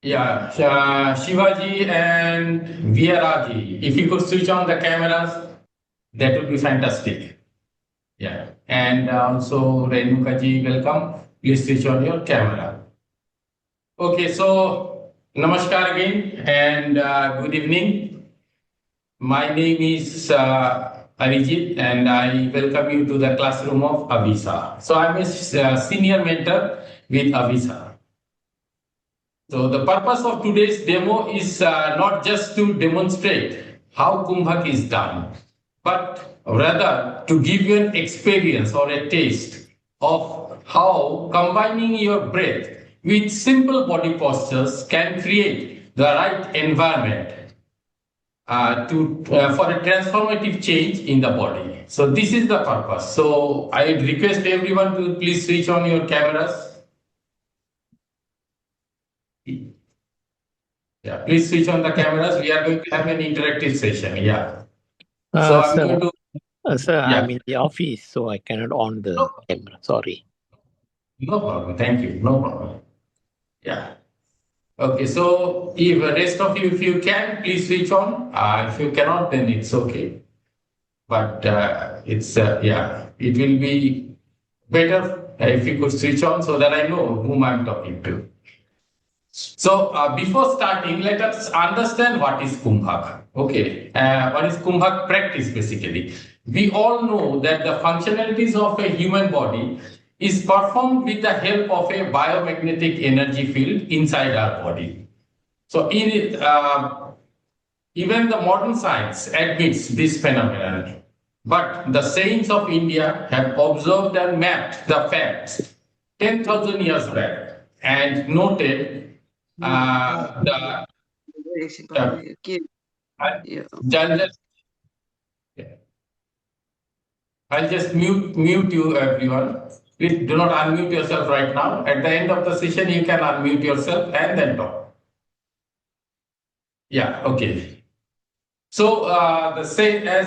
Yeah, Shivaji and Vyaraji, if you could switch on the cameras, that would be fantastic. Yeah, and also Renukaji, welcome. Please switch on your camera. Okay, so namaskar again and good evening. My name is Arijit and I welcome you to the classroom of Avisa. So I'm a senior mentor with Avisa. So the purpose of today's demo is not just to demonstrate how Kumbhak is done, but rather to give you an experience or a taste of how combining your breath with simple body postures can create the right environment for a transformative change in the body. So this is the purpose. So I request everyone to please switch on your cameras. Yeah, please switch on the cameras. We are going to have an interactive session. Yeah. So I'm going to. Sir, Yeah. I'm in the office, so I cannot on the camera. Sorry. No problem. Thank you. No problem. Yeah. Okay. So if the rest of you, if you can, please switch on. If you cannot, then it's okay. But it's yeah, it will be better if you could switch on so that I know whom I'm talking to. So before starting, let us understand what is Kumbhak. Okay, what is Kumbhak practice basically? We all know that the functionalities of a human body is performed with the help of a biomagnetic energy field inside our body. So in it, even the modern science admits this phenomenon. But the saints of India have observed and mapped the facts 10,000 years back and noted the I'll just mute you everyone. Please do not unmute yourself right now. At the end of the session, you can unmute yourself and then talk. Yeah, okay. So as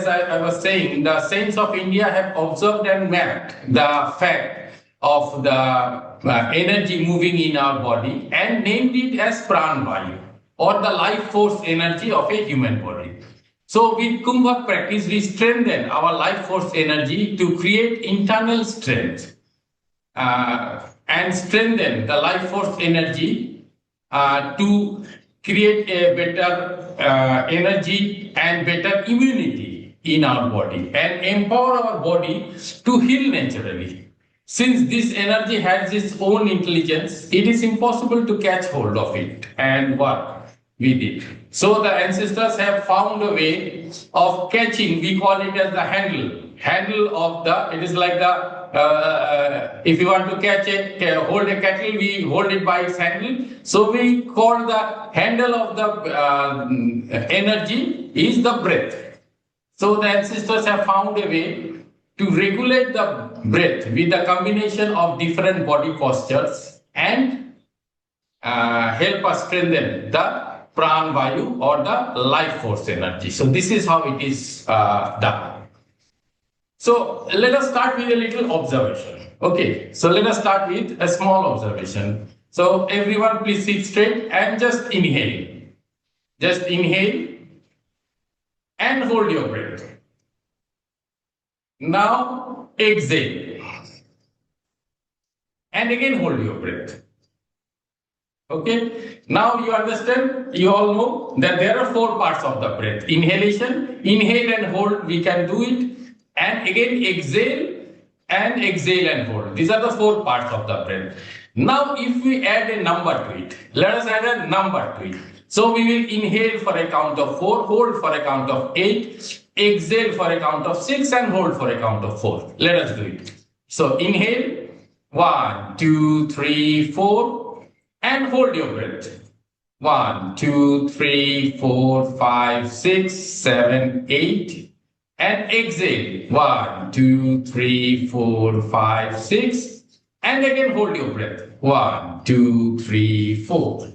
I was saying, the saints of India have observed and mapped the fact of the energy moving in our body and named it as Pran Vayu, or the life force energy of a human body. So with Kumbhak practice, we strengthen our life force energy to create internal strength and strengthen the life force energy to create a better energy and better immunity in our body and empower our body to heal naturally. Since this energy has its own intelligence, it is impossible to catch hold of it and work with it. So the ancestors have found a way of catching, we call it as the handle of the, it is like the, if you want to catch it, hold a kettle, we hold it by its handle. So we call the handle of the energy is the breath. So the ancestors have found a way to regulate the breath with the combination of different body postures and help us strengthen the Pran Vayu or the life force energy. So this is how it is done. So let us start with a little observation. Okay, so let us start with a small observation. So everyone please sit straight and just inhale. Just inhale and hold your breath. Now exhale. And again hold your breath. Okay, now you understand, you all know that there are four parts of the breath. Inhalation, inhale and hold, we can do it. And again exhale and hold. These are the four parts of the breath. Now if we add a number to it, let us add a number to it. So we will inhale for a count of 4, hold for a count of 8, exhale for a count of 6 and hold for a count of 4. Let us do it. So inhale, 1, 2, 3, 4 and hold your breath. 1, 2, 3, 4, 5, 6, 7, 8 and exhale 1, 2, 3, 4, 5, 6 and again hold your breath 1, 2, 3, 4.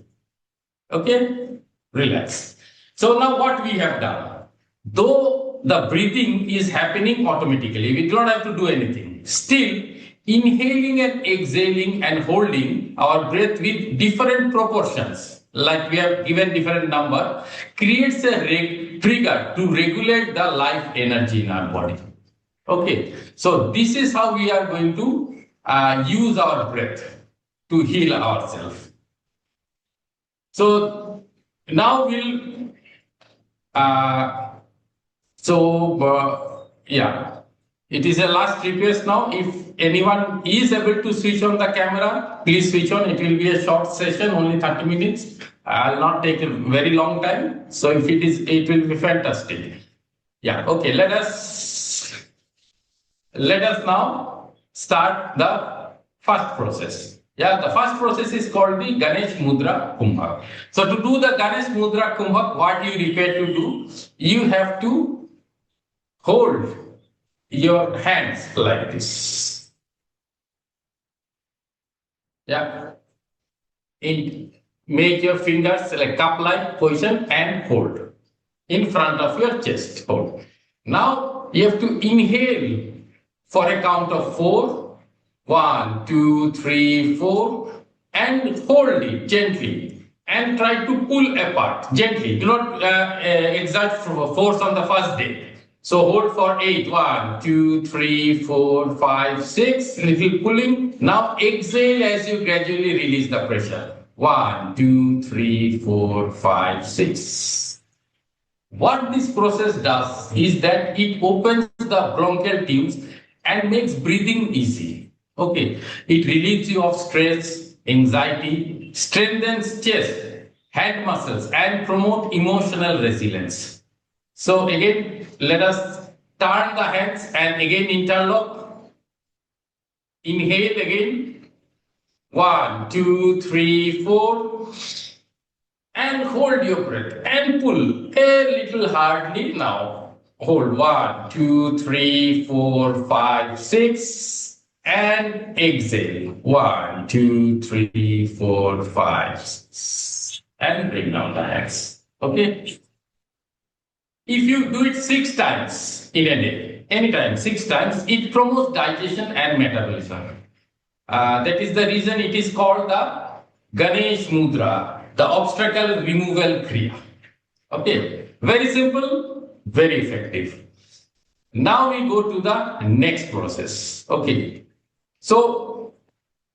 Okay, relax. So now what we have done, though the breathing is happening automatically, we do not have to do anything. Still, inhaling and exhaling and holding our breath with different proportions, like we have given different number, creates a trigger to regulate the life energy in our body. Okay, so this is how we are going to use our breath to heal ourselves. So now we'll, yeah, it is a last request now. If anyone is able to switch on the camera, please switch on. It will be a short session, only 30 minutes. I'll not take a very long time. So if it is, it will be fantastic. Yeah, okay, let us now start the first process. Yeah, the first process is called the Ganesh Mudra Kumbhak. So to do the Ganesh Mudra Kumbhak, what you require to do, you have to hold your hands like this. Yeah. Make your fingers like cup-like position and hold in front of your chest. Hold. Now you have to inhale for a count of 4. 1, 2, 3, 4, and hold it gently and try to pull apart gently. Do not exert force on the first day. So hold for 8. 1, 2, 3, 4, 5, 6. Little pulling. Now exhale as you gradually release the pressure. 1, 2, 3, 4, 5, 6. What this process does is that it opens the bronchial tubes and makes breathing easy. Okay, it relieves you of stress, anxiety, strengthens chest, hand muscles, and promote emotional resilience. So again, let us turn the hands and again interlock. Inhale again. 1, 2, 3, 4. And hold your breath and pull a little hardly now. Hold 1, 2, 3, 4, 5, 6. And exhale. 1, 2, 3, 4, 5, 6. And bring down the hands. Okay? If you do it 6 times in a day, anytime, 6 times, it promotes digestion and metabolism. That is the reason it is called the Ganesh Mudra, the obstacle removal Kriya. Okay? Very simple, very effective. Now we go to the next process. Okay. So,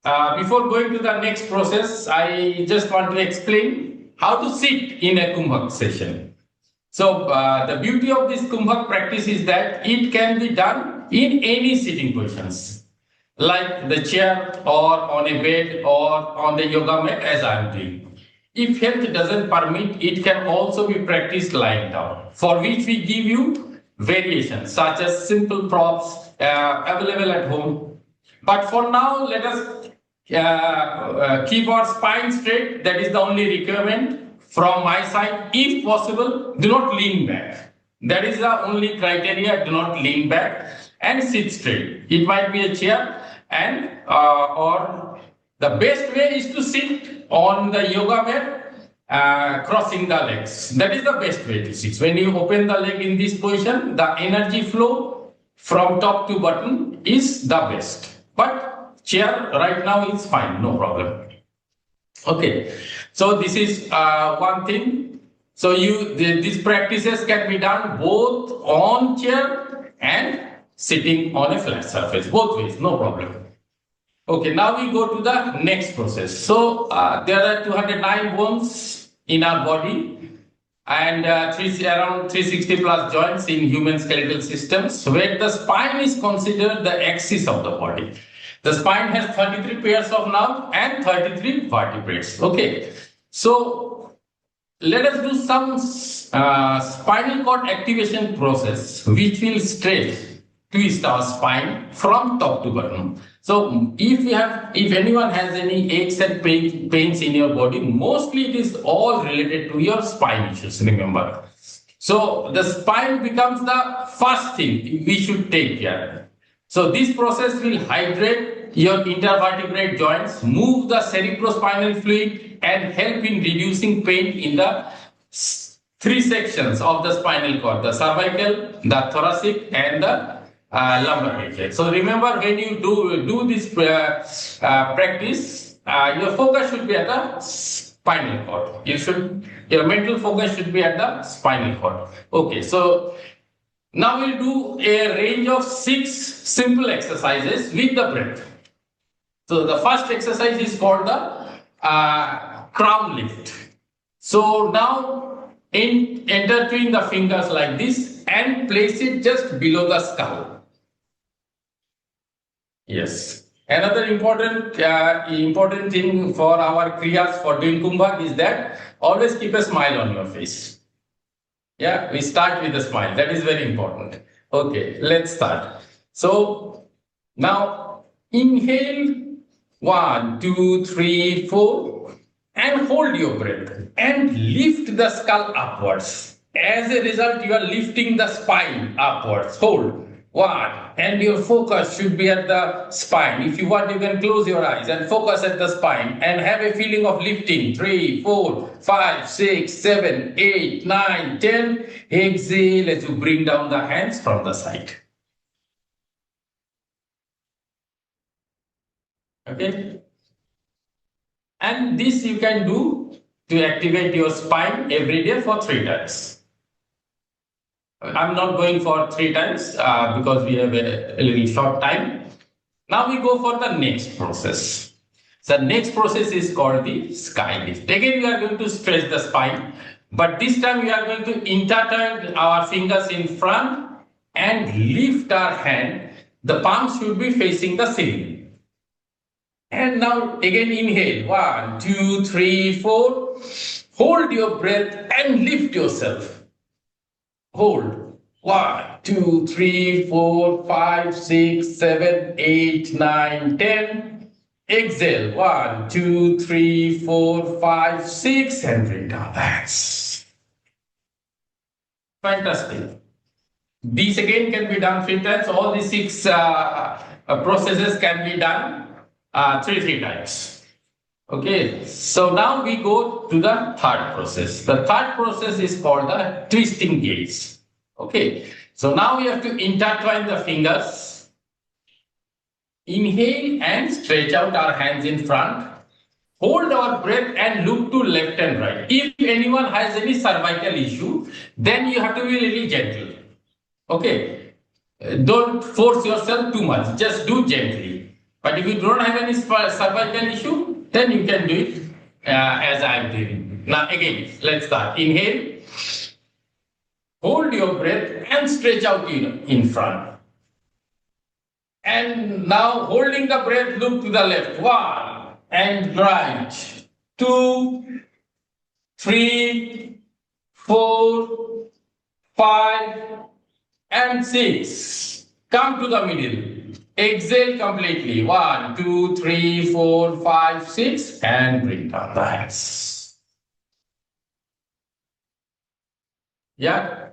before going to the next process, I just want to explain how to sit in a Kumbhak session. So, the beauty of this Kumbhak practice is that it can be done in any sitting positions, like the chair or on a bed or on the yoga mat as I am doing. If health doesn't permit, it can also be practiced lying down, for which we give you variations such as simple props available at home. But for now, let us keep our spine straight. That is the only requirement from my side. If possible, do not lean back. That is the only criteria. Do not lean back and sit straight. It might be a chair, and or the best way is to sit on the yoga mat, crossing the legs. That is the best way to sit. When you open the leg in this position, the energy flow from top to bottom is the best. But chair right now is fine, no problem. Okay, so this is one thing. So these practices can be done both on chair and sitting on a flat surface, both ways, no problem. Okay, now we go to the next process. So there are 209 bones in our body and around 360 plus joints in human skeletal systems, where the spine is considered the axis of the body. The spine has 33 pairs of nerves and 33 vertebrates. Okay, so let us do some spinal cord activation process, which will stretch, twist our spine from top to bottom. So if anyone has any aches and pains in your body, mostly it is all related to your spine issues, remember. So the spine becomes the first thing we should take care. So this process will hydrate your intervertebrate joints, move the cerebrospinal fluid, and help in reducing pain in the 3 sections of the spinal cord: the cervical, the thoracic, and the lumbar region. So remember, when you do this practice, your focus should be at the spinal cord. Your mental focus should be at the spinal cord. Okay, so now we'll do a range of 6 simple exercises with the breath. So the first exercise is called the crown lift. So now intertwine the fingers like this and place it just below the skull. Yes. Another important thing for our kriyas for doing kumbha is that always keep a smile on your face. Yeah, we start with a smile. That is very important. Okay, let's start. So now inhale 1, 2, 3, 4 and hold your breath and lift the skull upwards. As a result, you are lifting the spine upwards. Hold. 1. And your focus should be at the spine. If you want, you can close your eyes and focus at the spine and have a feeling of lifting. 3, 4, 5, 6, 7, 8, 9, 10. Exhale as you bring down the hands from the side. Okay. And this you can do to activate your spine every day for 3 times. I'm not going for 3 times because we have a little short time. Now we go for the next process. The next process is called the sky lift. Again, we are going to stretch the spine, but this time we are going to intertwine our fingers in front and lift our hand. The palms should be facing the ceiling. And now again inhale. 1, 2, 3, 4. Hold your breath and lift yourself. Hold. 1, 2, 3, 4, 5, 6, 7, 8, 9, 10. Exhale. 1, 2, 3, 4, 5, 6 and bring down the hands. Fantastic. These again can be done 3 times. All the 6 processes can be done 3 times. Okay, so now we go to the third process. The third process is called the twisting gaze. Okay, so now we have to intertwine the fingers. Inhale and stretch out our hands in front. Hold our breath and look to left and right. If anyone has any cervical issue, then you have to be really gentle. Okay, don't force yourself too much, just do gently. But if you don't have any cervical issue, then you can do it as I am doing. Now again, let's start. Inhale, hold your breath and stretch out in front. And now holding the breath, look to the left. 1 and right. 2, 3, 4, 5 and 6. Come to the middle. Exhale completely. 1, 2, 3, 4, 5, 6 and bring down the hands. Yeah.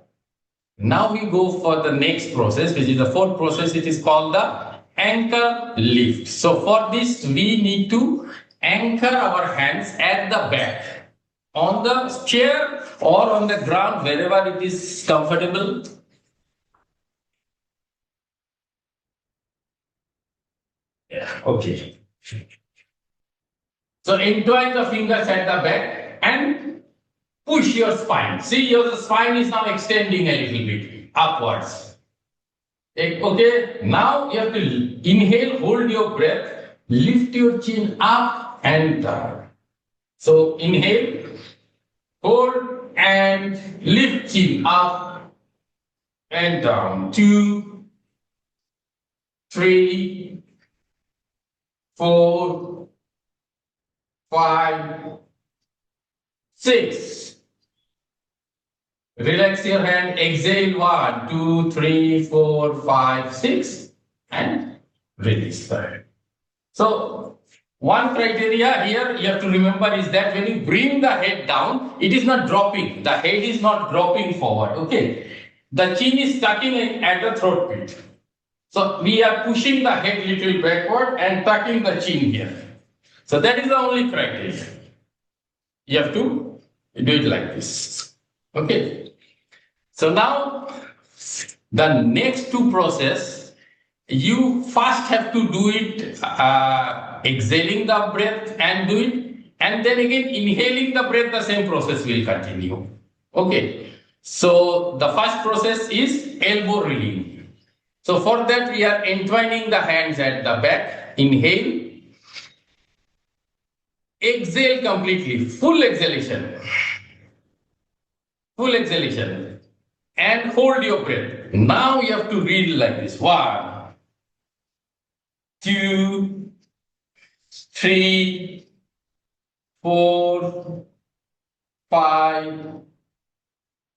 Now we go for the next process, which is the fourth process. It is called the anchor lift. So for this, we need to anchor our hands at the back on the chair or on the ground, wherever it is comfortable. Yeah, okay. So entwine the fingers at the back and push your spine. See, your spine is now extending a little bit upwards. Okay, now you have to inhale, hold your breath, lift your chin up and down. So inhale, hold and lift chin up and down. 2, 3, 4, 5, 6. Relax your hand. Exhale. 1, 2, 3, 4, 5, 6 and release the hand. So one criteria here you have to remember is that when you bring the head down, it is not dropping. The head is not dropping forward. Okay. The chin is tucking at the throat pit. So we are pushing the head little backward and tucking the chin here. So that is the only criteria. You have to do it like this. Okay. So now the next 2 process, you first have to do it exhaling the breath and do it, And then again, inhaling the breath, the same process will continue. Okay. So the first process is elbow release. So for that, we are entwining the hands at the back. Inhale. Exhale completely. Full exhalation. Full exhalation. And hold your breath. Now you have to read like this. 1, 2, 3, 4, 5,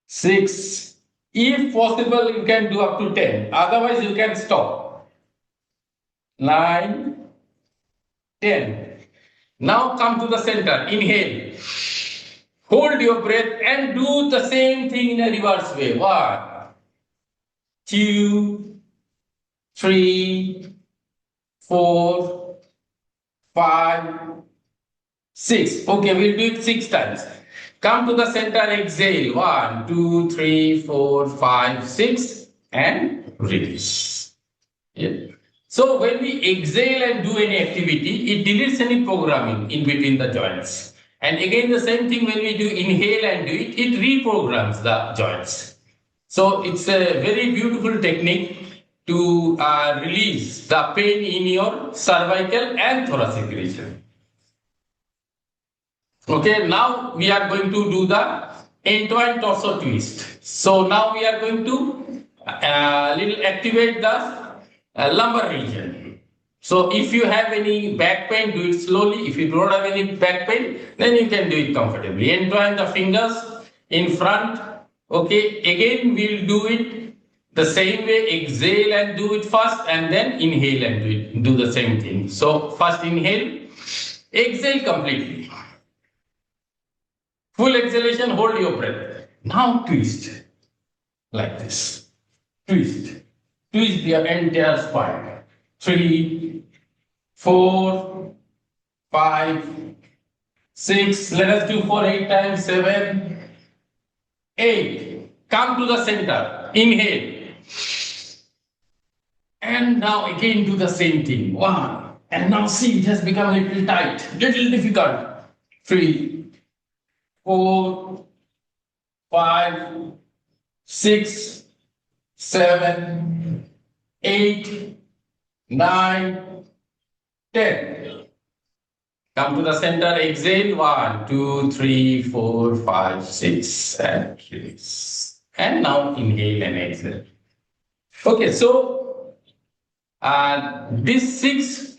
6. If possible, you can do up to 10. Otherwise, you can stop. 9, 10. Now come to the center. Inhale. Hold your breath and do the same thing in a reverse way. 1, 2, 3, 4, 5, 6. Okay, we'll do it 6 times. Come to the center, exhale. 1, 2, 3, 4, 5, 6, and release. Yeah. So when we exhale and do any activity, it deletes any programming in between the joints. And again, the same thing when we do inhale and do it, it reprograms the joints. So it's a very beautiful technique to release the pain in your cervical and thoracic region. Okay, now we are going to do the entwine torso twist. So now we are going to little activate the lumbar region. So if you have any back pain, do it slowly. If you don't have any back pain, then you can do it comfortably. Entwine the fingers in front. Okay, again we'll do it the same way. Exhale and do it first, and then inhale and do the same thing. So first inhale, exhale completely. Full exhalation, hold your breath. Now twist like this. Twist. Twist your entire spine. 3, 4, 5, 6. Let us do for 8 times. 7, 8. Come to the center. Inhale. And now again do the same thing. 1. And now see, it has become a little tight, little difficult. 3, 4, 5, 6, 7, 8, 9, 10. Come to the center, exhale. 1, 2, 3, 4, 5, 6, and release. And now inhale and exhale. Okay, so this 6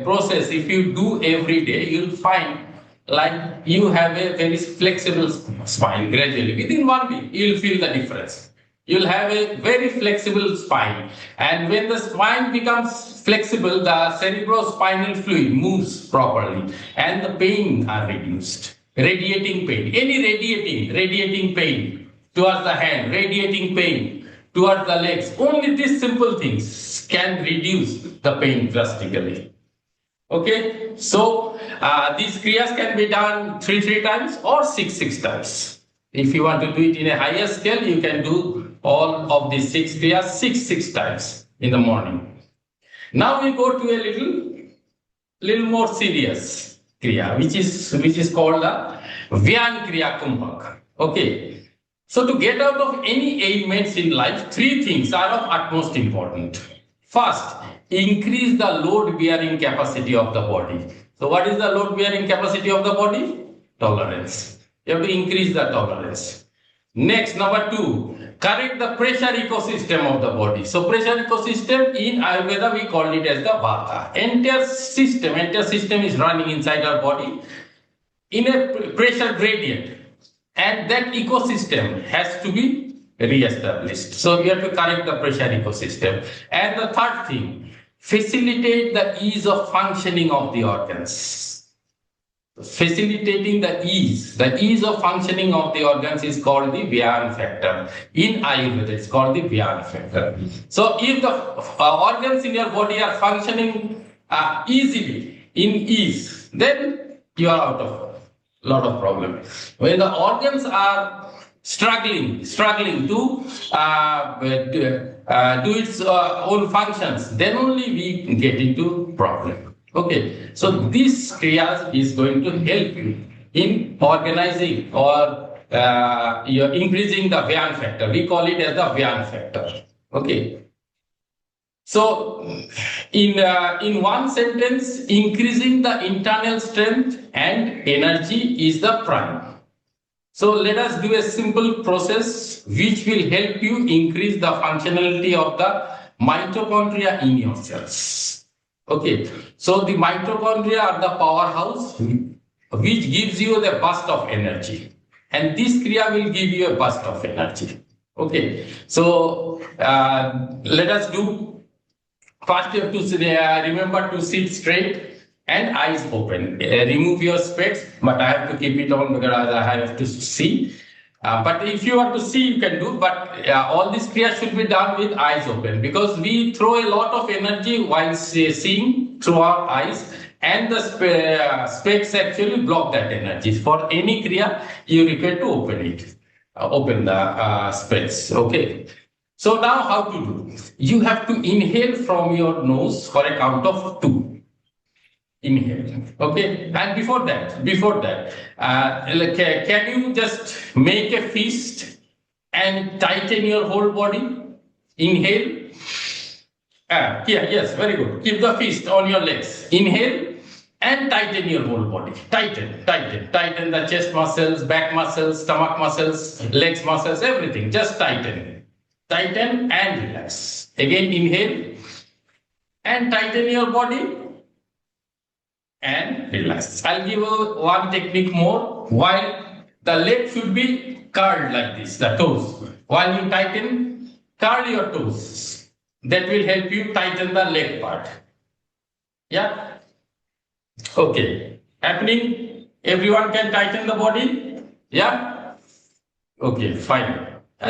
process, if you do every day, you'll find like you have a very flexible spine gradually. Within 1 week, you'll feel the difference. You'll have a very flexible spine. And when the spine becomes flexible, the cerebrospinal fluid moves properly and the pain are reduced. Radiating pain, any radiating pain towards the hand, radiating pain towards the legs, only these simple things can reduce the pain drastically. Okay, so these kriyas can be done 3 times or 6 times. If you want to do it in a higher scale, you can do all of these 6 kriyas 6 times in the morning. Now we go to a little more serious kriya, which is called the Vyan Kriya Kumbhak. Okay, so to get out of any ailments in life, 3 things are of utmost importance. First, increase the load bearing capacity of the body. So what is the load bearing capacity of the body? Tolerance. You have to increase the tolerance. Next, number 2, correct the pressure ecosystem of the body. So pressure ecosystem in Ayurveda we call it as the Vata. Entire system is running inside our body in a pressure gradient, and that ecosystem has to be re-established. So we have to correct the pressure ecosystem. And the third thing, facilitate the ease of functioning of the organs. Facilitating the ease of functioning of the organs is called the Vyan factor. In Ayurveda, it's called the Vyan factor. So if the organs in your body are functioning easily, in ease, then you are out of a lot of problems. When the organs are struggling to do its own functions, then only we get into problem. Okay, so this Kriya is going to help you in organizing or you're increasing the Vyan factor. We call it as the Vyan factor. Okay. So, in one sentence, increasing the internal strength and energy is the prime. So let us do a simple process which will help you increase the functionality of the mitochondria in your cells. Okay, so the mitochondria are the powerhouse which gives you the burst of energy, and this Kriya will give you a burst of energy. Okay, so let us do. First, you have to remember to sit straight and eyes open. Remove your specs, but I have to keep it on because I have to see. But if you want to see, you can do. But all this kriya should be done with eyes open because we throw a lot of energy while seeing through our eyes, and the specs actually block that energy. For any kriya, you require to open it, open the specs. Okay. So now how to do? You have to inhale from your nose for a count of 2. Inhale. Okay. And before that, can you just make a fist and tighten your whole body? Inhale. Yes, very good. Keep the fist on your legs. Inhale and tighten your whole body. Tighten the chest muscles, back muscles, stomach muscles, legs muscles, everything. Just tighten. Tighten and relax. Again, inhale and tighten your body and relax. I'll give you one technique more. While the leg should be curled like this, the toes. While you tighten, curl your toes. That will help you tighten the leg part. Yeah? Okay. Happening? Everyone can tighten the body? Yeah? Okay, fine.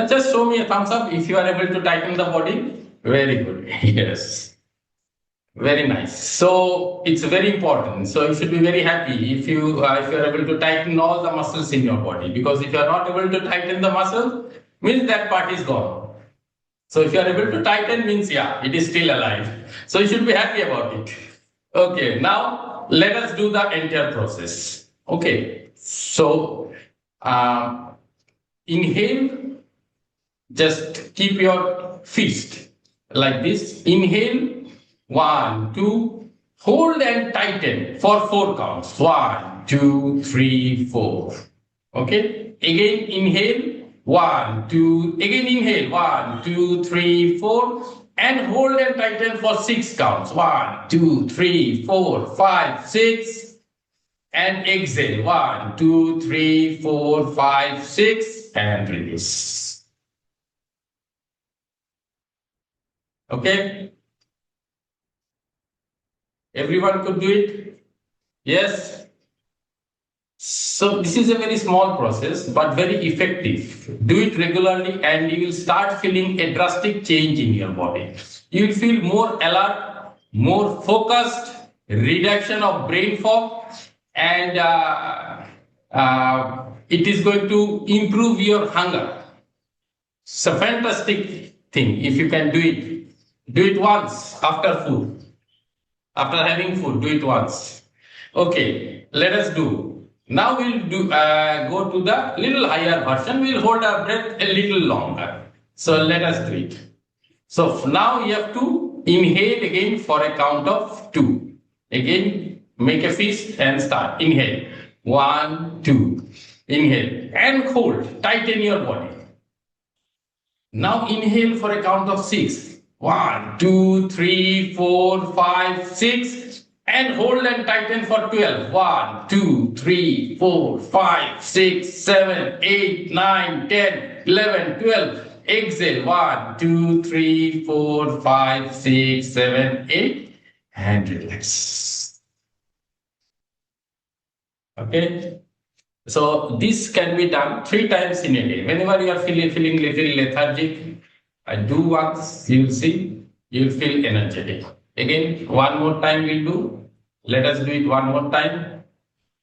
Just show me a thumbs up if you are able to tighten the body. Very good. Yes. Very nice. So it's very important. So you should be very happy if you are able to tighten all the muscles in your body, because if you are not able to tighten the muscle, means that part is gone. So if you are able to tighten, means yeah, it is still alive. So you should be happy about it. Okay. Now let us do the entire process. Okay. So inhale. Just keep your fist like this. Inhale, 1, 2, hold and tighten for 4 counts. 1, 2, 3, 4. Okay. Again, inhale, 1, 2. Again, inhale, 1, 2, 3, 4. And hold and tighten for 6 counts. 1, 2, 3, 4, 5, 6. And exhale, 1, 2, 3, 4, 5, 6. And release. Okay? Everyone could do it? Yes? So this is a very small process, but very effective. Do it regularly and you will start feeling a drastic change in your body. You will feel more alert, more focused, reduction of brain fog, and it is going to improve your hunger. It's a fantastic thing if you can do it. Do it once after food. After having food, do it once. Okay, let us do. Now we'll do go to the little higher version. We'll hold our breath a little longer. So let us do it. So now you have to inhale again for a count of 2. Again, make a fist and start. Inhale. 1, 2. Inhale and hold. Tighten your body. Now inhale for a count of 6. 1, 2, 3, 4, 5, 6. And hold and tighten for 12. 1, 2, 3, 4, 5, 6, 7, 8, 9, 10, 11, 12. Exhale. 1, 2, 3, 4, 5, 6, 7, 8. And relax. Okay. So this can be done 3 times in a day. Whenever you are feeling little lethargic, do once, you will see, you will feel energetic. Again, one more time we'll do. Let us do it one more time.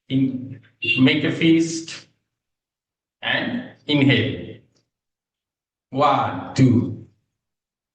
Make a fist and inhale. 1, 2.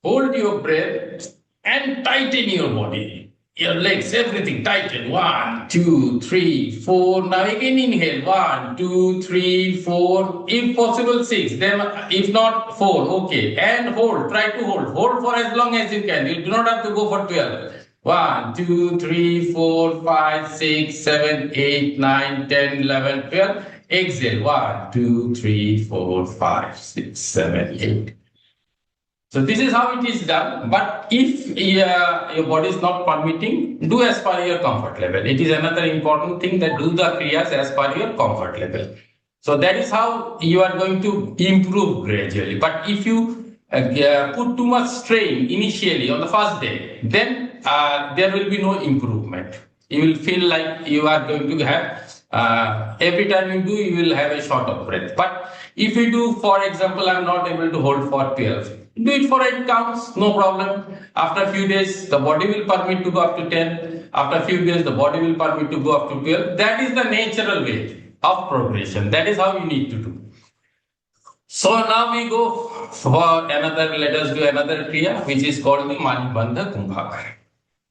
Hold your breath and tighten your body. Your legs, everything tighten. 1, 2, 3, 4. Now again inhale. 1, 2, 3, 4. If possible, 6. Then if not 4, okay. And hold. Try to hold. Hold for as long as you can. You do not have to go for 12. 1, 2, 3, 4, 5, 6, 7, 8, 9, 10, 11, 12. Exhale. 1, 2, 3, 4, 5, 6, 7, 8. So this is how it is done. But if your body is not permitting, do as per your comfort level. It is another important thing that do the kriyas as per your comfort level. So that is how you are going to improve gradually. But if you put too much strain initially on the first day, then there will be no improvement. You will feel like you are going to have, every time you do, you will have a short of breath. But if you do, for example, I'm not able to hold for 12. Do it for 8 counts, no problem. After a few days, the body will permit to go up to 10. After a few days, the body will permit to go up to 12. That is the natural way of progression. That is how you need to do. So now we go for another, let us do another kriya, which is called the Manibandha Kumbhak.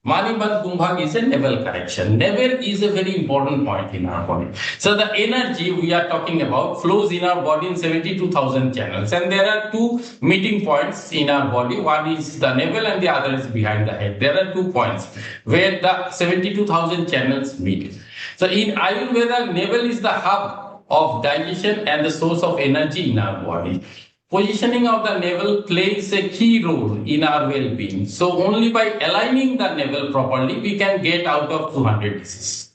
Manibandha Kumbhak is a navel correction. Navel is a very important point in our body. So the energy we are talking about flows in our body in 72,000 channels. And there are two meeting points in our body. One is the navel and the other is behind the head. There are 2 points where the 72,000 channels meet. So in Ayurveda, navel is the hub of digestion and the source of energy in our body. Positioning of the navel plays a key role in our well-being. So only by aligning the navel properly, we can get out of 200 diseases.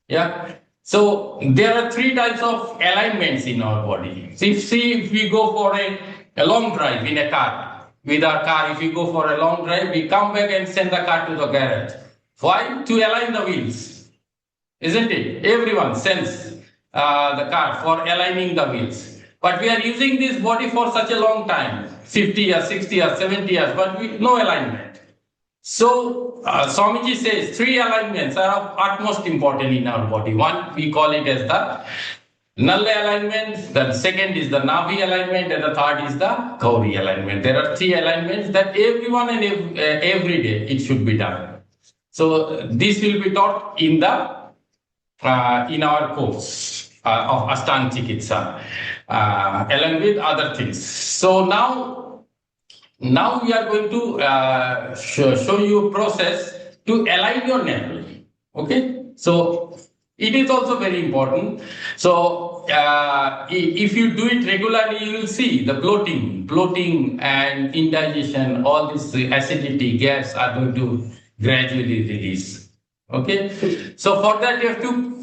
Yeah. So there are 3 types of alignments in our body. So if we go for a long drive in a car, with our car, if we go for a long drive, we come back and send the car to the garage. Why? To align the wheels. Isn't it? Everyone sends the car for aligning the wheels. But we are using this body for such a long time, 50 years, 60 years, 70 years, but no alignment. So Swamiji says 3 alignments are of utmost importance in our body. One, we call it as the Nalla alignment, the second is the Navi alignment, and the third is the Gauri alignment. There are 3 alignments that everyone and every day it should be done. So this will be taught in our course of Ashtanga Chikitsa, along with other things. So now we are going to show you a process to align your navel. Okay, so it is also very important. So if you do it regularly, you will see the bloating and indigestion, all this acidity, gas are going to gradually release. Okay, so for that you have to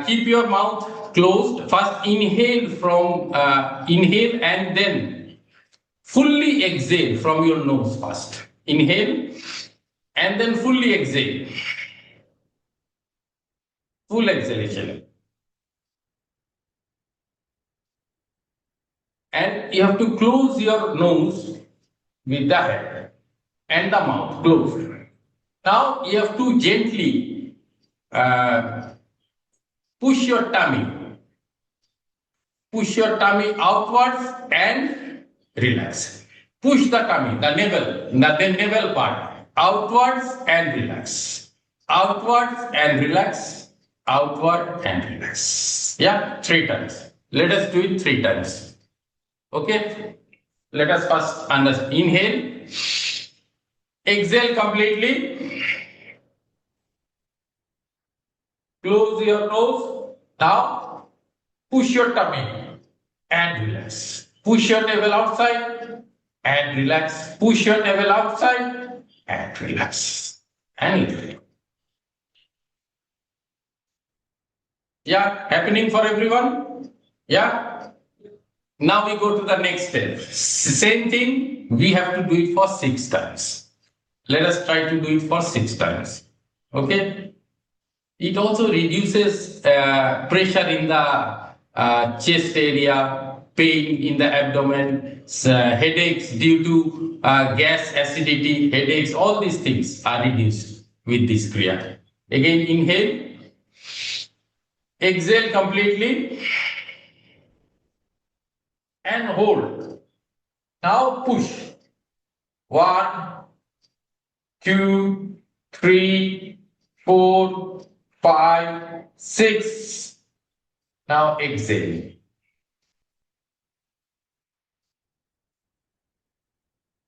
keep your mouth closed. First inhale and then fully exhale from your nose first. Inhale and then fully exhale. Full exhalation. And you have to close your nose with the head and the mouth closed. Now you have to gently push your tummy outwards and relax. Push the tummy, the navel part, outwards and relax. Outwards and relax. Outward and relax. Yeah, 3 times. Let us do it 3 times. Okay. Let us first understand. Inhale. Exhale completely. Close your nose. Now, push your tummy and relax. Push your navel outside and relax. Push your navel outside and relax. And relax. Yeah, happening for everyone? Yeah. Now we go to the next step. Same thing, we have to do it for 6 times. Let us try to do it for 6 times. Okay. It also reduces pressure in the chest area, pain in the abdomen, headaches due to gas, acidity, headaches, all these things are reduced with this kriya. Again, inhale, exhale completely, and hold. Now push. 1, 2, 3, 4, 5, 6. Now exhale.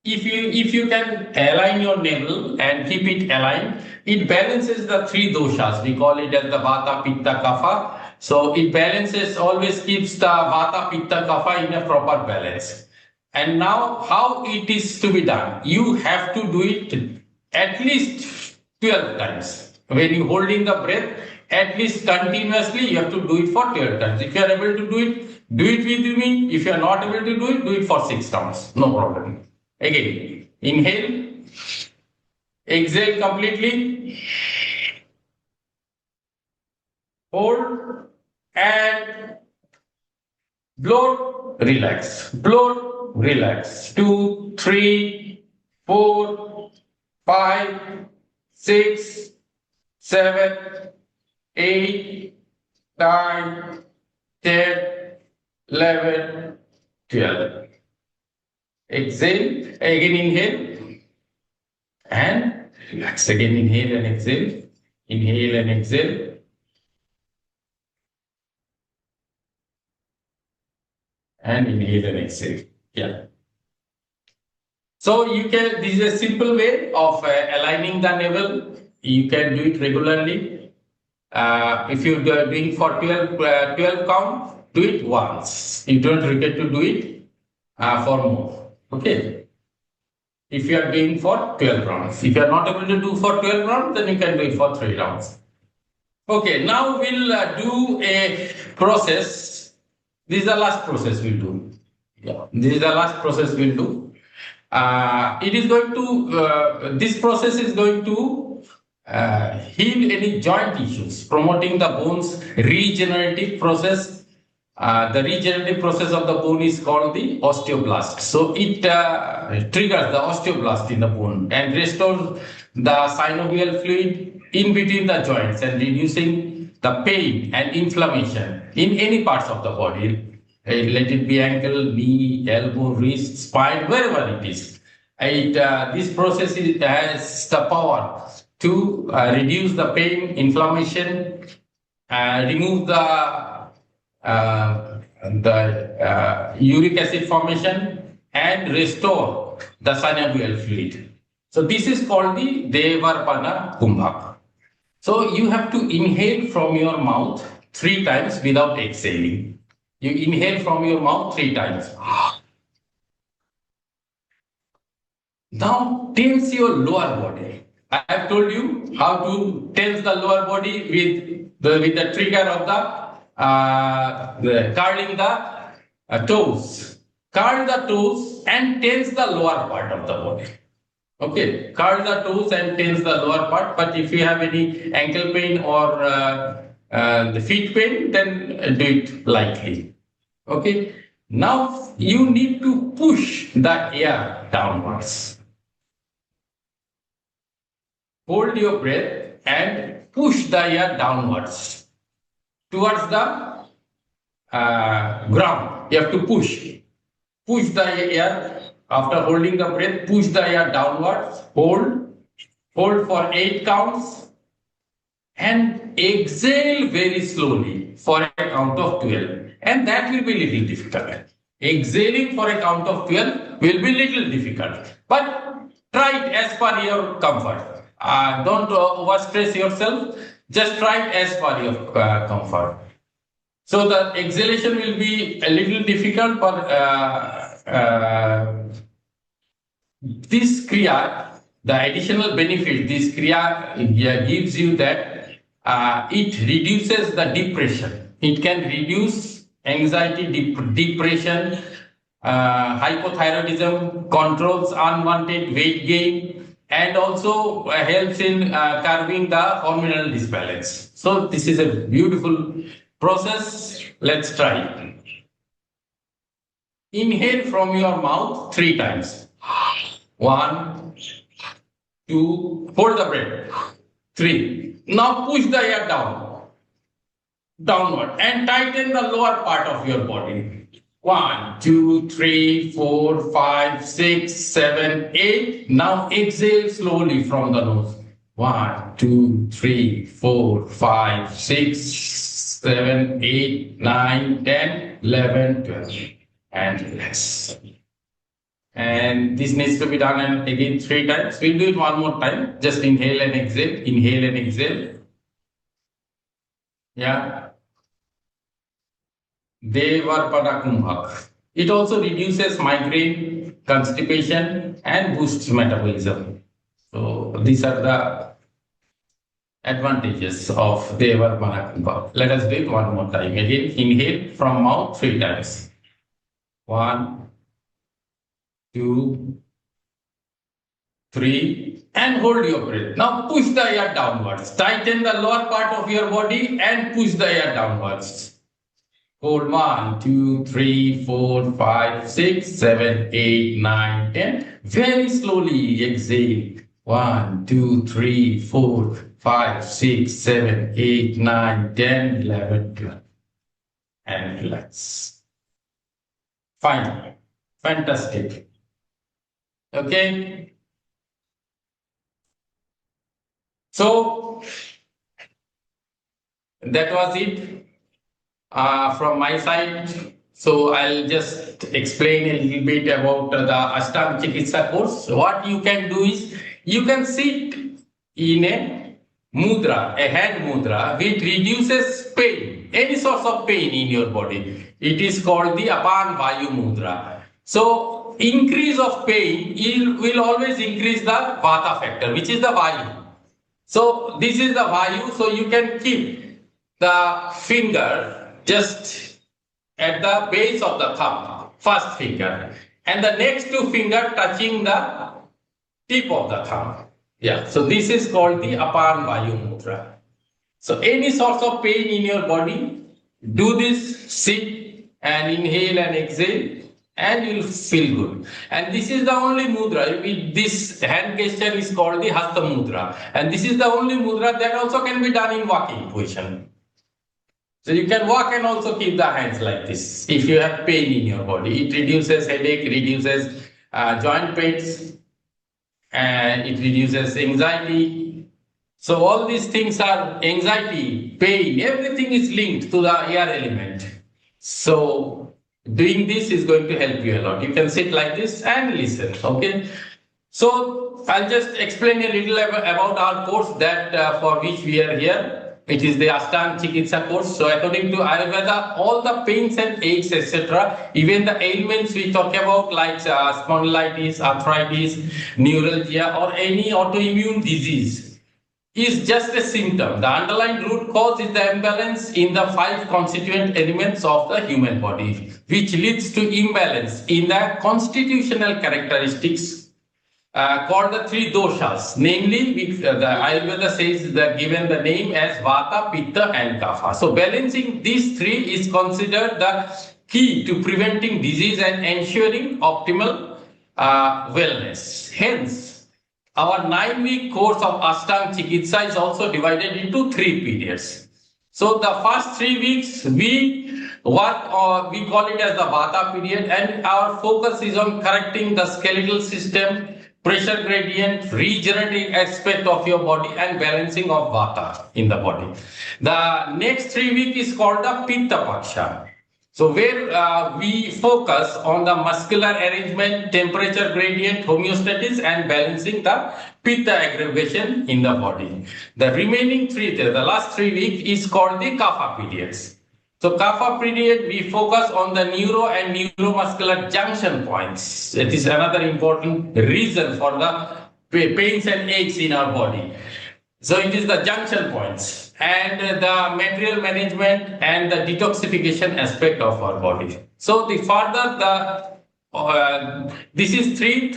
If you can align your navel and keep it aligned, it balances the three doshas. We call it as the Vata, Pitta, Kapha. So it balances, always keeps the Vata, Pitta, Kapha in a proper balance. And now how it is to be done? You have to do it at least 12 times. When you holding the breath, at least continuously, you have to do it for 12 times. If you are able to do it with me. If you are not able to do it for 6 rounds. No problem. Again, inhale, exhale completely, hold, and blow, relax, blow, relax. 2, 3, 4, 5, 6, 7, 8, 9, 10, 11, 12. Exhale, again inhale, and relax. Again inhale and exhale, inhale and exhale. And inhale and exhale. Yeah. So you can, this is a simple way of aligning the navel. You can do it regularly. If you're doing for 12 count, do it once. You don't forget to do it for more. Okay. If you are doing for 12 rounds. If you are not able to do for 12 rounds, then you can do it for 3 rounds. Okay, now we'll do a process. This is the last process we'll do. Yeah, this is the last process we'll do. It is going to, this process is going to heal any joint issues, promoting the bone's regenerative process. The regenerative process of the bone is called the osteoblast. So it triggers the osteoblast in the bone and restores the synovial fluid in between the joints and reducing the pain and inflammation in any parts of the body. Let it be ankle, knee, elbow, wrist, spine, wherever it is. This process has the power to reduce the pain, inflammation, remove the uric acid formation and restore the synovial fluid. So this is called the Devarpana Kumbhak. So you have to inhale from your mouth 3 times without exhaling. You inhale from your mouth 3 times. Now tense your lower body. I have told you how to tense the lower body with the trigger of the curling the toes. Curl the toes and tense the lower part of the body. Okay, curl the toes and tense the lower part. But if you have any ankle pain or the feet pain, then do it lightly. Okay, now you need to push the air downwards. Hold your breath and push the air downwards towards the ground. You have to push. Push the air. After holding the breath, push the air downwards. Hold for 8 counts. And exhale very slowly for a count of 12. And that will be little difficult. Exhaling for a count of 12 will be little difficult. But try it as per your comfort. Don't overstress yourself. Just try it as per your comfort. So the exhalation will be a little difficult, but this Kriya, the additional benefit this Kriya gives you that it reduces the depression. It can reduce anxiety, depression, hypothyroidism, controls unwanted weight gain, and also helps in curbing the hormonal disbalance. So this is a beautiful process. Let's try it. Inhale from your mouth 3 times. 1, 2, hold the breath. 3. Now push the air downward and tighten the lower part of your body. 1, 2, 3, 4, 5, 6, 7, 8. Now exhale slowly from the nose. 1, 2, 3, 4, 5, 6, 7, 8, 9, 10, 11, 12. And relax. And this needs to be done again 3 times. We'll do it one more time. Just inhale and exhale. Inhale and exhale. Yeah. Devarpada Kumbhak. It also reduces migraine, constipation, and boosts metabolism. So these are the advantages of Devarpada Kumbhak. Let us do it one more time. Again, inhale from mouth 3 times. 1, 2, 3, and hold your breath. Now push the air downwards. Tighten the lower part of your body and push the air downwards. Hold 1, 2, 3, 4, 5, 6, 7, 8, 9, 10. Very slowly exhale. 1, 2, 3, 4, 5, 6, 7, 8, 9, 10, 11, 12. And relax. Fine. Fantastic. Okay. So that was it from my side. So I'll just explain a little bit about the Ashtanga Chikitsa course. What you can do is you can sit in a mudra, a hand mudra, which reduces pain, any source of pain in your body. It is called the Apan Vayu Mudra. So increase of pain will always increase the Vata factor, which is the Vayu. So this is the Vayu, so you can keep the finger just at the base of the thumb, first finger, and the next 2 fingers touching the tip of the thumb. Yeah, so this is called the Apan Vayu Mudra. So any source of pain in your body, do this, sit and inhale and exhale, and you'll feel good. And this is the only mudra. This hand gesture is called the Hasta Mudra. And this is the only mudra that also can be done in walking position. So you can walk and also keep the hands like this if you have pain in your body. It reduces headache, reduces joint pains, and it reduces anxiety. So all these things are anxiety, pain, everything is linked to the air element. So doing this is going to help you a lot. You can sit like this and listen, okay? So I'll just explain a little about our course that for which we are here. It is the Ashtanga Chikitsa course. So according to Ayurveda, all the pains and aches, etc., even the ailments we talk about like spondylitis, arthritis, neuralgia, or any autoimmune disease is just a symptom. The underlying root cause is the imbalance in the 5 constituent elements of the human body, which leads to imbalance in the constitutional characteristics called the 3 doshas. Namely, the Ayurveda says that given the name as Vata, Pitta, and Kapha. So balancing these 3 is considered the key to preventing disease and ensuring optimal wellness. Hence, our 9-week course of Ashtanga Chikitsa is also divided into 3 periods. So the first 3 weeks we work, we call it as the Vata period, and our focus is on correcting the skeletal system, pressure gradient, regenerative aspect of your body, and balancing of Vata in the body. The next 3 weeks is called the Pitta Paksha. So where we focus on the muscular arrangement, temperature gradient, homeostasis, and balancing the Pitta aggravation in the body. The remaining 3, the last 3 weeks is called the Kapha periods. So Kapha period, we focus on the neuro and neuromuscular junction points. It is another important reason for the pains and aches in our body. So it is the junction points and the material management and the detoxification aspect of our body. So the further the this is 3,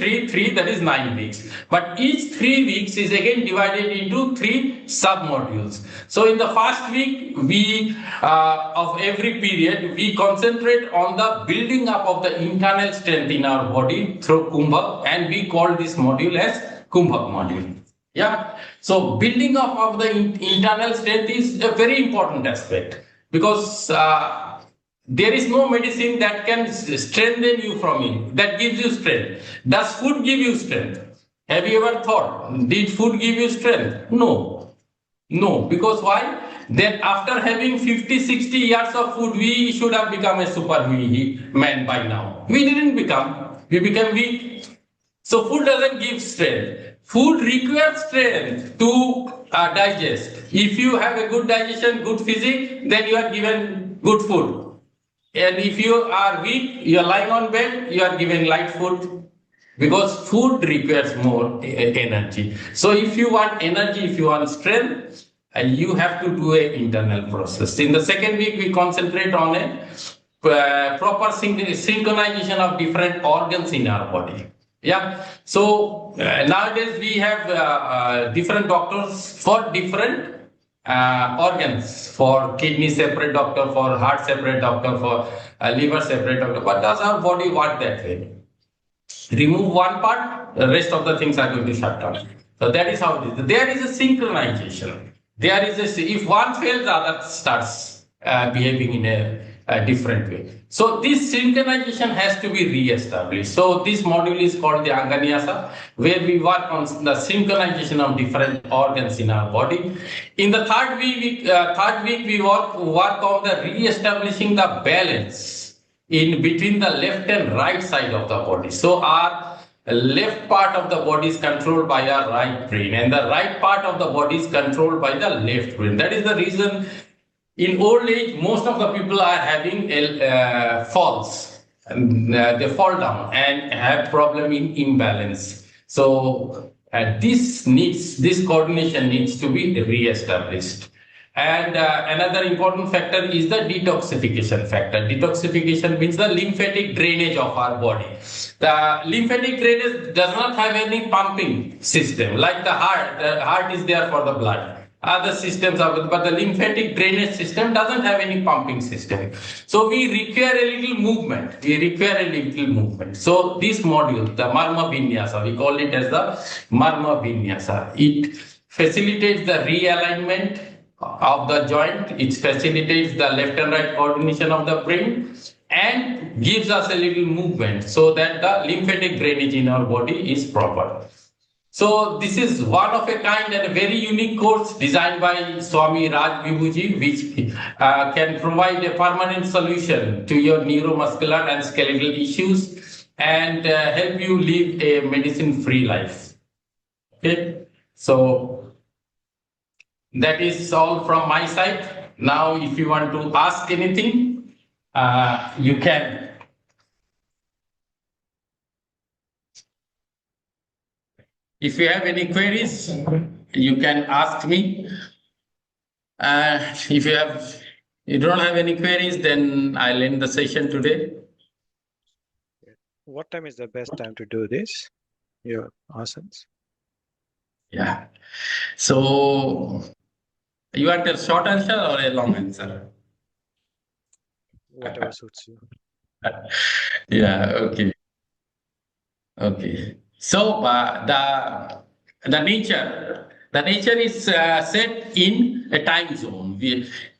that is 9 weeks. But each 3 weeks is again divided into 3 sub-modules. So in the first week, we of every period, we concentrate on the building up of the internal strength in our body through Kumbhak, and we call this module as Kumbhak module. Yeah. So building up of the internal strength is a very important aspect because there is no medicine that can strengthen you from it, that gives you strength. Does food give you strength? Have you ever thought, did food give you strength? No. No. Because why? Then after having 50, 60 years of food, we should have become a superman by now. We didn't become. We became weak. So food doesn't give strength. Food requires strength to digest. If you have a good digestion, good physique, then you are given good food. And if you are weak, you are lying on bed, you are given light food. Because food requires more energy. So if you want energy, if you want strength, you have to do an internal process. In the second week, we concentrate on a proper synchronization of different organs in our body. Yeah. So nowadays we have different doctors for different organs. For kidney separate doctor, for heart separate doctor, for liver separate doctor. But does our body work that way? Remove one part, the rest of the things are going to shut down. So that is how it is. There is a synchronization. There is a, if one fails, the other starts behaving in a different way. So this synchronization has to be re-established. So this module is called the Anganyasa, where we work on the synchronization of different organs in our body. In the third week, we work on the re-establishing the balance in between the left and right side of the body. So our left part of the body is controlled by our right brain, and the right part of the body is controlled by the left brain. That is the reason in old age most of the people are having falls, and they fall down and have problem in imbalance. So this coordination needs to be re-established. And another important factor is the detoxification factor. Detoxification means the lymphatic drainage of our body. The lymphatic drainage does not have any pumping system like the heart. The heart is there for the blood. Other systems are, but the lymphatic drainage system doesn't have any pumping system. So we require a little movement. So this module, the Marma Vinyasa, we call it as the Marma Vinyasa. It facilitates the realignment of the joint, it facilitates the left and right coordination of the brain, and gives us a little movement so that the lymphatic drainage in our body is proper. So this is one of a kind and a very unique course designed by Swami Raj Vibhuji, which can provide a permanent solution to your neuromuscular and skeletal issues and help you live a medicine-free life. Okay, so that is all from my side. Now, if you want to ask anything, you can. If you have any queries, you can ask me. If you don't have any queries, then I'll end the session today. What time is the best time to do this? Your asanas? Yeah. So, you want a short answer or a long answer? Whatever suits you. Yeah, okay. Okay. So the nature is set in a time zone.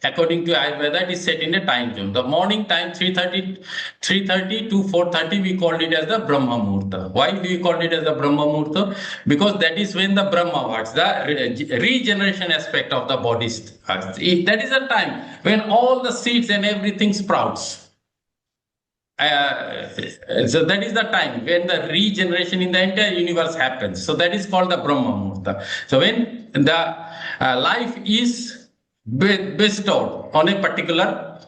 According to Ayurveda, it is set in a time zone. The morning time 3:30 to 4:30, we called it as the Brahma Muhurta. Why do we call it as the Brahma Muhurta? Because that is when the Brahma works, the regeneration aspect of the body. That is the time when all the seeds and everything sprouts. So that is the time when the regeneration in the entire universe happens. So that is called the Brahma Muhurta. So when the life is bestowed on a particular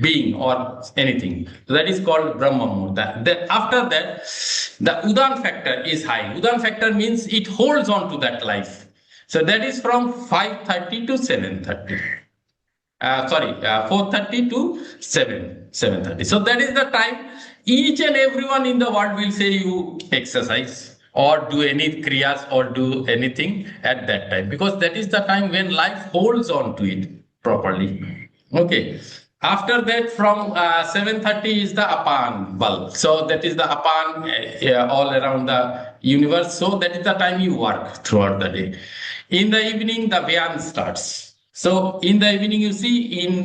being or anything, so that is called Brahma Muhurta. Then after that, the Udan factor is high. Udan factor means it holds on to that life. So that is from 5:30 to 7:30. 4:30 to 7:30. So that is the time each and everyone in the world will say you exercise or do any kriyas or do anything at that time, because that is the time when life holds on to it properly. Okay. After that, from 7:30 is the Apan bulb. So that is the Apan all around the universe. So that is the time you work throughout the day. In the evening, the Vyan starts. So in the evening, you see in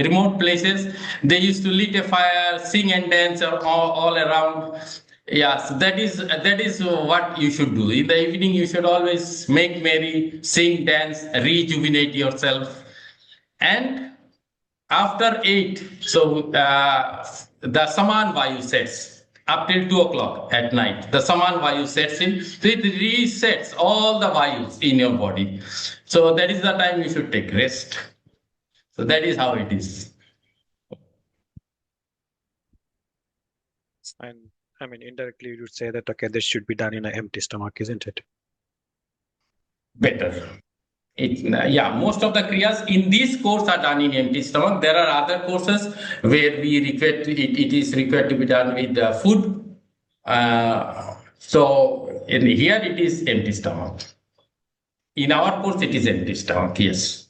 remote places, they used to lit a fire, sing and dance all around. Yes, that is what you should do. In the evening, you should always make merry, sing, dance, rejuvenate yourself. And after 8, so the Saman Vayu sets up till 2 o'clock at night. The Saman Vayu sets in, so it resets all the Vayus in your body. So that is the time you should take rest. So that is how it is. And I mean, indirectly, you would say that, okay, this should be done in an empty stomach, isn't it? Better. Most of the kriyas in this course are done in empty stomach. There are other courses where it is required to be done with the food. So in here it is empty stomach. In our course, it is empty stomach. Yes.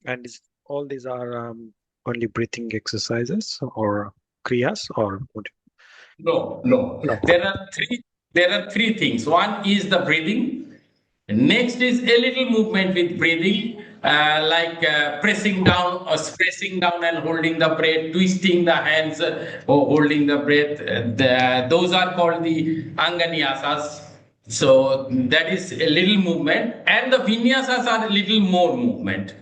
And all these are only breathing exercises or kriyas, or what? No. No. There are three. There are three things. One is the breathing. Next is a little movement with breathing, like pressing down and holding the breath, twisting the hands or holding the breath. Those are called the Anganyasas. So that is a little movement, and the Vinyasas are a little more movement.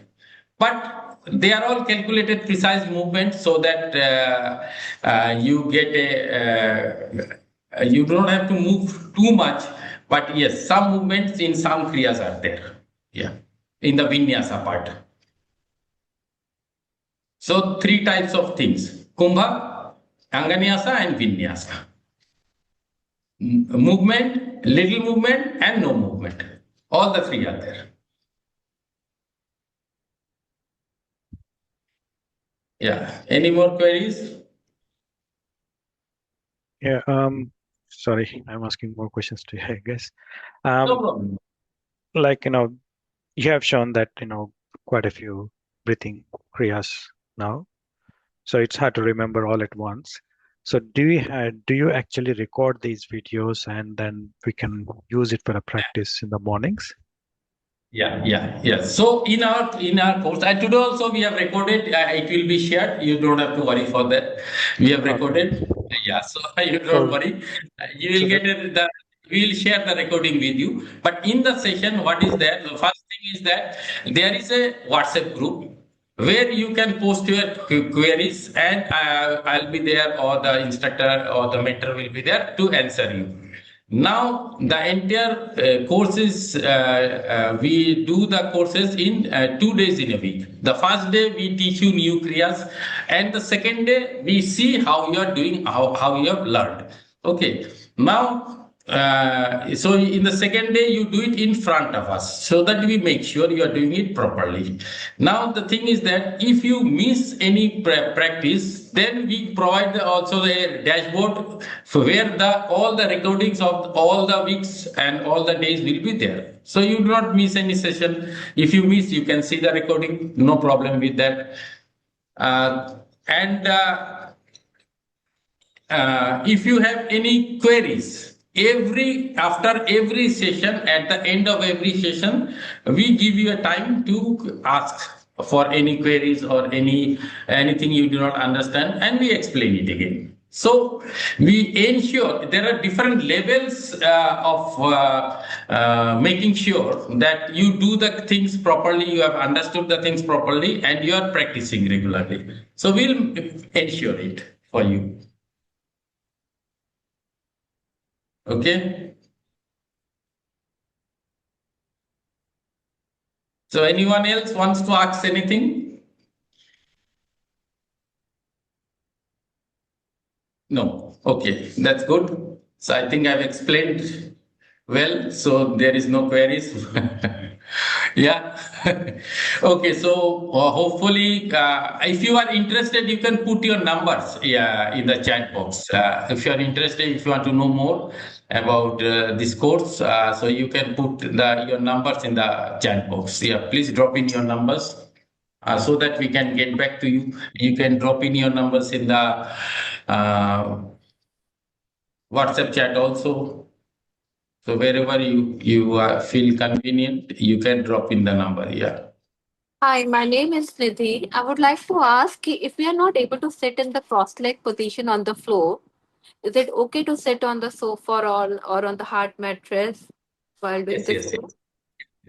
But they are all calculated, precise movements, so that you get you don't have to move too much. But yes, some movements in some kriyas are there. Yeah, in the vinyasa part. So three types of things: kumbha, anganyasa, and vinyasa. Movement, little movement, and no movement. All the three are there. Yeah. Any more queries? Yeah. Sorry, I'm asking more questions to you, I guess. No problem. Like, you have shown that, quite a few breathing kriyas now. So it's hard to remember all at once. So do you actually record these videos and then we can use it for a practice in the mornings? Yeah. So in our course, and today also we have recorded. It will be shared. You don't have to worry for that. We have Okay. recorded. Yeah. So you don't So, worry. You so will that, get the. We will share the recording with you. But in the session, what is there? The first thing is that there is a WhatsApp group where you can post your queries, and I'll be there, or the instructor or the mentor will be there to answer you. Now, the entire courses, we do the courses in 2 days in a week. The first day we teach you new kriyas, and the second day we see how you are doing, how you have learned. Okay. Now, so in the second day you do it in front of us, so that we make sure you are doing it properly. Now the thing is that if you miss any practice, then we provide also the dashboard where all the recordings of all the weeks and all the days will be there, so you do not miss any session. If you miss, you can see the recording, no problem with that. And if you have any queries, after every session, at the end of every session, we give you a time to ask for any queries or anything you do not understand, and we explain it again. So we ensure there are different levels of making sure that you do the things properly, you have understood the things properly, and you are practicing regularly. So we'll ensure it for you. Okay. So anyone else wants to ask anything? No. Okay, that's good. So I think I've explained well, so there is no queries. Yeah. Okay, so hopefully, if you are interested, you can put your numbers, yeah, in the chat box. If you are interested, if you want to know more about this course, so you can put your numbers in the chat box. Yeah, please drop in your numbers. So that we can get back to you. You can drop in your numbers in the WhatsApp chat also. So wherever you feel convenient, you can drop in the number. Yeah. Hi, my name is Nidhi. I would like to ask if we are not able to sit in the cross leg position on the floor, is it okay to sit on the sofa or on the hard mattress while doing Yes, this yes, work?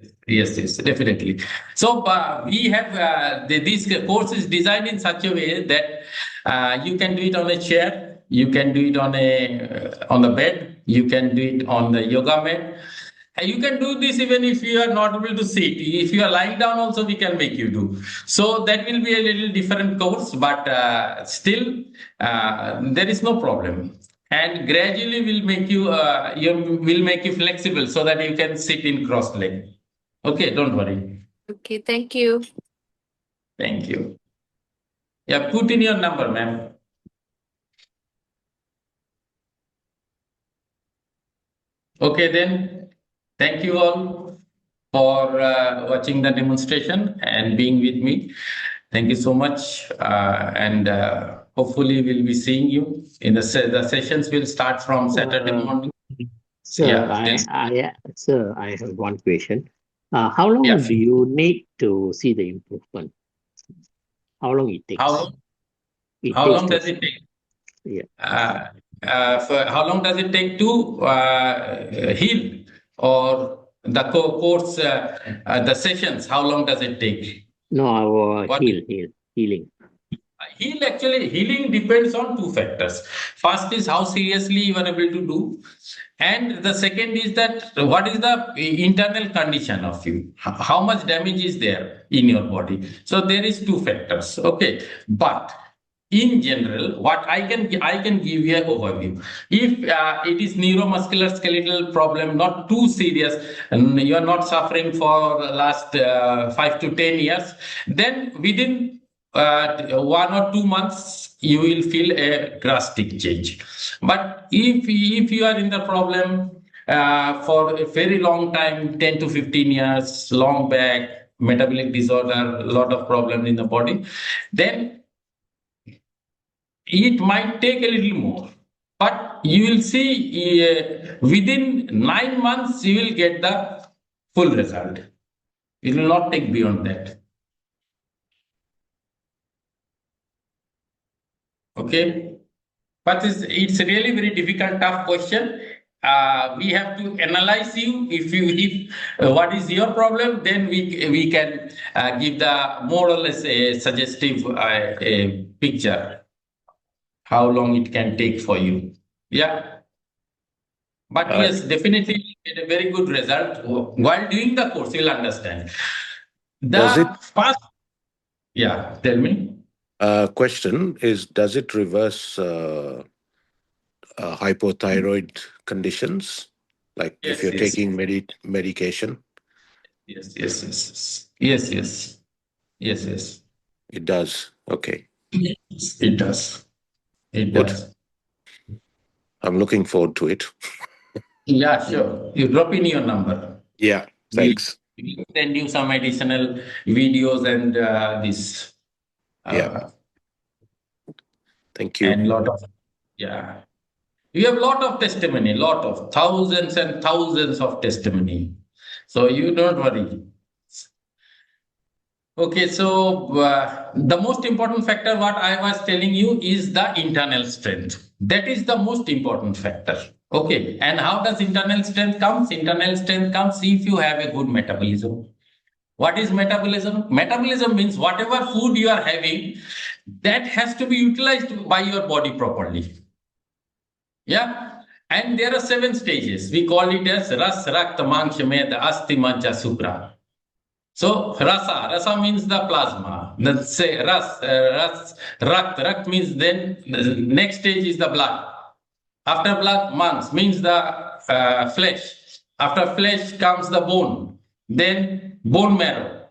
yes. Yes, yes, definitely. So we have this course is designed in such a way that you can do it on a chair, you can do it on the bed, you can do it on the yoga mat. And you can do this even if you are not able to sit. If you are lying down, also we can make you do. So that will be a little different course, but still there is no problem. And gradually will make you flexible so that you can sit in cross leg. Okay, don't worry. Okay, thank you. Thank you. Yeah, put in your number, ma'am. Okay, then. Thank you all for watching the demonstration and being with me. Thank you so much. And hopefully, we'll be seeing you in the sessions will start from Saturday Uh, morning. sir, Yeah, then, sir, I have one question. How yeah. long do you need to see the improvement? How long it How takes? long? It How takes long to, does it take? yeah. For how long does it take to heal or the course, the sessions? How long does it take? No, our What healing. healing depends on two factors. First is how seriously you are able to do, and the second is that what is the internal condition of you, how much damage is there in your body. So there is two factors. Okay, but in general, what I can give you an overview. If it is neuromuscular skeletal problem, not too serious, and you are not suffering for last 5 to 10 years, then within 1 or 2 months you will feel a drastic change. But if you are in the problem for a very long time, 10 to 15 years, long back, metabolic disorder, a lot of problem in the body, then it might take a little more, but you will see within 9 months you will get the full result. It will not take beyond that. Okay, but it's really very difficult, tough question. We have to analyze you. If what is your problem, then we can give the more or less a suggestive a picture how long it can take for you. Yeah. But Uh, yes, definitely you get a very good result. While doing the course, you'll understand. does it The first, yeah, tell me. question is, does it reverse hypothyroid conditions? Like if Yes, you're yes, taking medication, yes, yes, yes, yes, yes, yes, yes. it does. Okay, Yes, it does. It good. does. I'm looking forward to it. Yeah, sure. You drop in your number. Yeah, We thanks. will send you some additional videos and this Yeah, uh, thank you. and lot of yeah. You have lot of testimony, lot of thousands and thousands of testimony. So you don't worry. Okay, so the most important factor, what I was telling you, is the internal strength. That is the most important factor. Okay, and how does internal strength comes? Internal strength comes if you have a good metabolism. What is metabolism? Metabolism means whatever food you are having, that has to be utilized by your body properly. Yeah. And there are 7 stages. We call it as Ras, Rakta, Mangsha, Meda, Asti, Mancha, Supra. So rasa means the plasma. Let's say rakt means then the next stage is the blood. After blood, mans means the flesh. After flesh comes the bone, then bone marrow.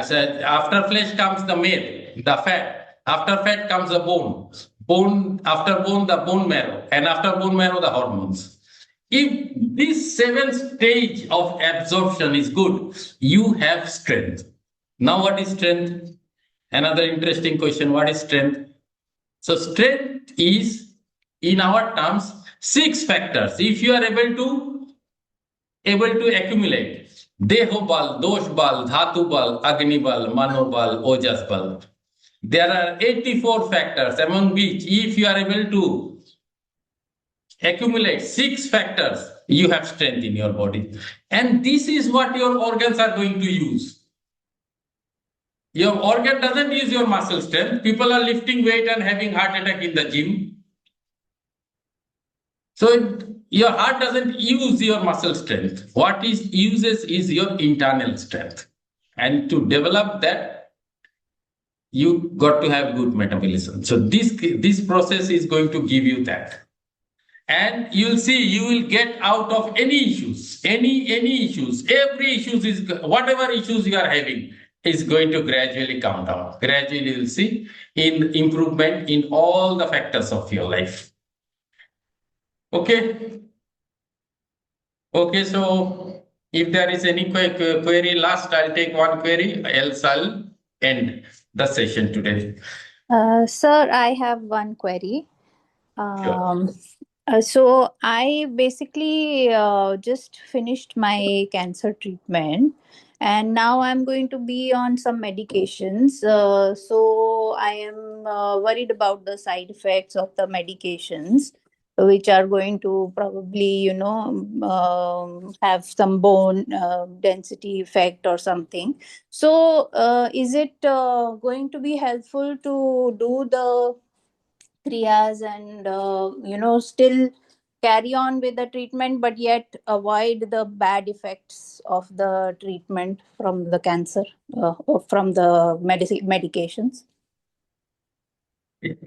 So after flesh comes the meat, the fat. After fat comes the bone. After bone, the bone marrow. And after bone marrow, the hormones. If this 7th stage of absorption is good, you have strength. Now, what is strength? Another interesting question. What is strength? So, strength is, in our terms, 6 factors. If you are able to accumulate Deho bal, dosh bal, dhatu bal, agni bal, mano bal, ojas bal. There are 84 factors, among which, if you are able to accumulate 6 factors, you have strength in your body. And this is what your organs are going to use. Your organ doesn't use your muscle strength. People are lifting weight and having heart attack in the gym. So your heart doesn't use your muscle strength. What it uses is your internal strength. And to develop that, you got to have good metabolism. So this process is going to give you that. And you'll see, you will get out of any issues, any issues, every issues is, whatever issues you are having is going to gradually come down. Gradually you'll see in improvement in all the factors of your life. Okay. Okay, so if there is any query last, I'll take one query, else I'll end the session today. Sir, I have one query. Sure. So I basically just finished my cancer treatment, and now I'm going to be on some medications. So I am worried about the side effects of the medications, which are going to probably, have some bone density effect or something. So is it going to be helpful to do the kriyas and still carry on with the treatment, but yet avoid the bad effects of the treatment from the cancer, or from the medications?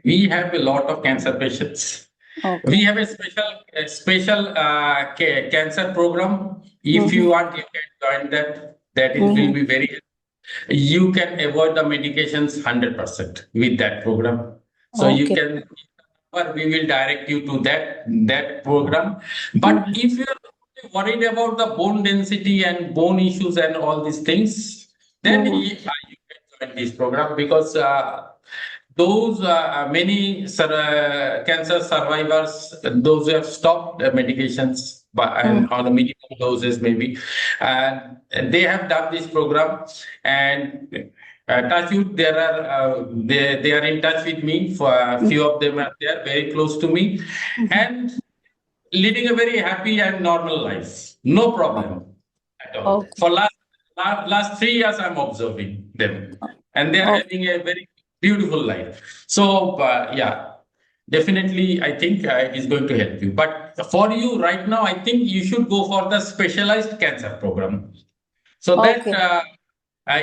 We have a lot of cancer patients. Okay. We have a special cancer program. If you want, you can join that. That it will be very helpful. You can avoid the medications 100% with that program. So you Okay. can, we will direct you to that program. But if you are worried about the bone density and bone issues and all these things, then you can join this program, because those many cancer survivors, those who have stopped medications and on the minimum doses maybe, and they have done this program, and touch wood, there are they are in touch with me. For a few of them are there very close to me, and leading a very happy and normal life, no problem at all. Okay. For last 3 years, I'm observing them, and they're having a very beautiful life. So yeah, definitely, I think it is going to help you. But for you right now, I think you should go for the specialized cancer program. So Okay. that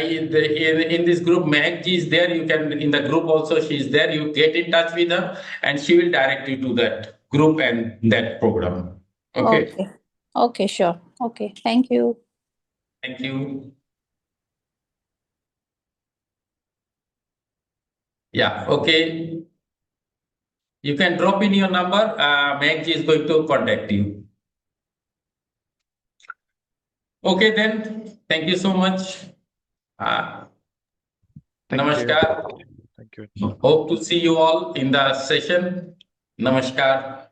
in this group, Mehak ji is there. You can, in the group also, she is there. You get in touch with her, and she will direct you to that group and that program. Okay. Okay. Okay, sure. Okay. Thank you. Thank you. Yeah. Okay. You can drop in your number. Mehak ji is going to contact you. Okay, then. Thank you so much. Thank Namaskar. you. Thank you. Hope to see you all in the session. Namaskar.